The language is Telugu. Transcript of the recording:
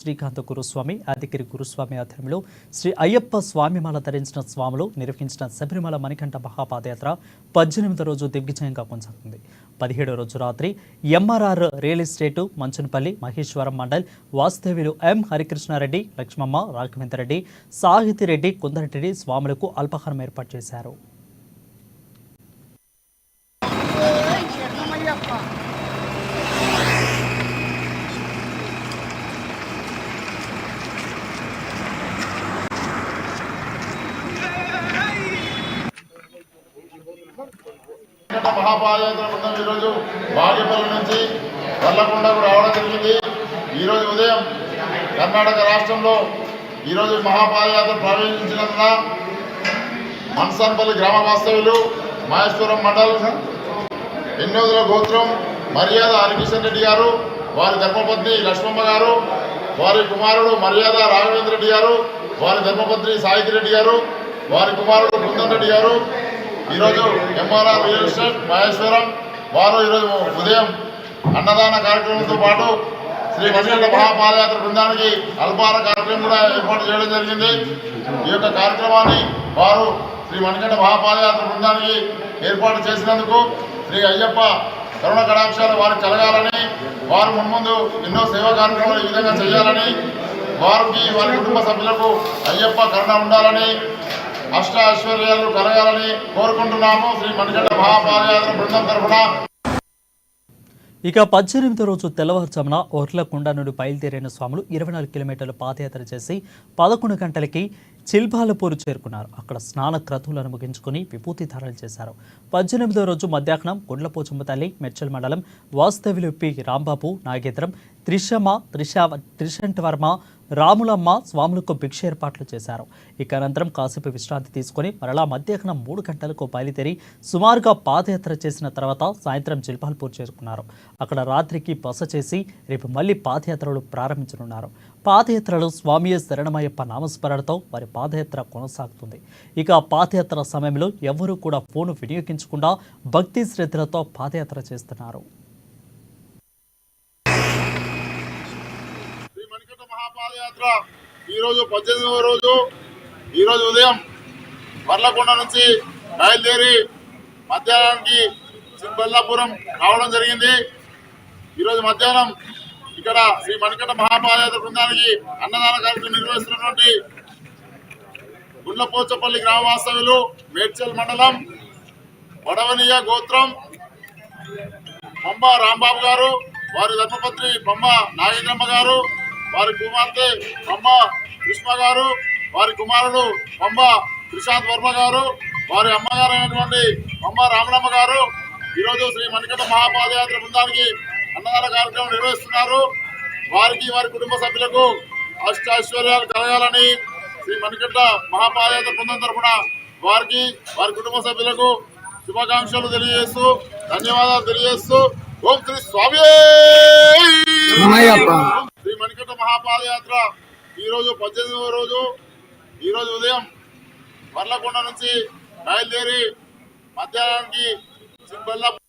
శ్రీకాంత గురుస్వామి యాదగిరి గురుస్వామి ఆధ్వర్యంలో శ్రీ అయ్యప్ప స్వామిమాల ధరించిన స్వాములు నిర్వహించిన శబరిమల మణికంఠ మహాపాదయాత్ర 18వ రోజు దిగ్విజయంగా కొనసాగుతుంది. 17వ రోజు రాత్రి MRR real estate Manchanapalli Maheshwaram mandal వాస్తవ్యులు ఎం హరికృష్ణారెడ్డి, లక్ష్మమ్మ, రాఘవేంద్రరెడ్డి, సాహితిరెడ్డి, కుందరెడ్డి స్వాములకు అల్పాహారం ఏర్పాటు చేశారు. మహాపాదయాత్ర బృందం ఈరోజు బాగేపల్లి నుంచి వల్లకొండకు రావడం జరిగింది. ఈరోజు ఉదయం కర్ణాటక రాష్ట్రంలో ఈరోజు మహాపాదయాత్ర ప్రవేశించినందున మనసన్పల్లి గ్రామ వాస్తవ్యులు మహేశ్వరం మండల్ ఎన్నోదుల గోత్రం మర్యాద హరికిషన్ రెడ్డి గారు, వారి ధర్మపత్ని లక్ష్మమ్మ గారు, వారి కుమారుడు మర్యాద రాఘవేంద్ర రెడ్డి గారు, వారి ధర్మపత్ని సాహితిరెడ్డి గారు, వారి కుమారుడు కుందన్ రెడ్డి గారు ఈరోజు ఎంఆర్ఆర్ రియల్ ఎస్టేట్ మహేశ్వరం వారు ఈరోజు ఉదయం అన్నదాన కార్యక్రమంతో పాటు శ్రీ మణికంఠ మహాపాదయాత్ర బృందానికి అల్పాహార కార్యక్రమం కూడా ఏర్పాటు చేయడం జరిగింది. ఈ యొక్క కార్యక్రమాన్ని వారు శ్రీ మణికంఠ మహాపాదయాత్ర బృందానికి ఏర్పాటు చేసినందుకు శ్రీ అయ్యప్ప కరుణ కటాక్షాలు వారికి కలగాలని, వారు మున్ముందు ఎన్నో సేవా కార్యక్రమాలు ఈ విధంగా చేయాలని, వారికి వారి కుటుంబ సభ్యులకు అయ్యప్ప కరుణ ఉండాలని, అష్ట ఐశ్వర్యాలు కలగాలని కోరుకుంటున్నాము. శ్రీ మణికంఠ మహాపాదయాత్ర బృందం తరఫున. ఇక 18వ రోజు తెల్లవారుజామున ఓర్లకొండ నుండి బయలుదేరిన స్వాములు 24 కిలోమీటర్ల పాదయాత్ర చేసి 11 గంటలకి చిల్బాలపూర్ చేరుకున్నారు. అక్కడ స్నాన క్రతువులను ముగించుకుని విభూతి ధారణ చేశారు. 18వ రోజు మధ్యాహ్నం గుండ్లపోచమ్మ తల్లి, మెడ్చల్ మండలం వాస్తవ్యులు పి రాంబాబు, నాగేంద్రం, త్రిశంట్ వర్మ, రాములమ్మ స్వాములకు భిక్ష ఏర్పాట్లు చేశారు. ఇక అనంతరం కాసేపు విశ్రాంతి తీసుకుని మరలా మధ్యాహ్నం 3 గంటలకు బయలుదేరి సుమారుగా పాదయాత్ర చేసిన తర్వాత సాయంత్రం జిల్బాల్పూర్ చేరుకున్నారు. అక్కడ రాత్రికి బస చేసి రేపు మళ్లీ పాదయాత్రలు ప్రారంభించనున్నారు. పాదయాత్రలో స్వామి శరణమయ్యప్ప నామస్మరణతో వారి పాదయాత్ర కొనసాగుతుంది. ఇక పాదయాత్ర సమయంలో ఎవరూ కూడా ఫోను వినియోగించకుండా భక్తి శ్రద్ధలతో పాదయాత్ర చేస్తున్నారు. మహాపాదయాత్ర ఈరోజు 18వ రోజు ఈరోజు ఉదయం వర్లకొండ నుంచి బయలుదేరి మధ్యాహ్నానికి సింబల్లాపురం రావడం జరిగింది. ఈరోజు మధ్యాహ్నం ఇక్కడ శ్రీ మణికంఠ మహాపాదయాత్ర బృందానికి అన్నదాన కార్యక్రమం నిర్వహిస్తున్నటువంటి గుండ్లపోచపల్లి గ్రామ వాస్తవ్యులు మేడ్చల్ మండలం వడవనియ గోత్రం పంబ రాంబాబు గారు, వారి ధర్మపత్ని పంబ నాగేంద్రమ్మ గారు, వారి కుమార్తె పంబ కృష్ణ గారు, వారి కుమారుడు పంబ త్రిశాంత్ వర్మ గారు, వారి అమ్మగారు అయినటువంటి పంబ రామలమ్మ గారు ఈరోజు శ్రీ మణికంఠ మహాపాదయాత్ర బృందానికి అన్నదాన కార్యక్రమం నిర్వహిస్తున్నారు. వారికి వారి కుటుంబ సభ్యులకు అష్ట ఐశ్వర్యాలు కలగాలని శ్రీ మణికంఠ మహాపాదయాత్ర బృందం తరఫున వారికి వారి కుటుంబ సభ్యులకు శుభాకాంక్షలు తెలియజేస్తూ ధన్యవాదాలు తెలియజేస్తూ ఓం శ్రీ స్వామి. శ్రీ మణికంఠ మహాపాదయాత్ర ఈరోజు 18వ రోజు ఈరోజు ఉదయం వర్లకొండ నుంచి బయలుదేరి మధ్యాహ్నానికి సింబల్లాపురం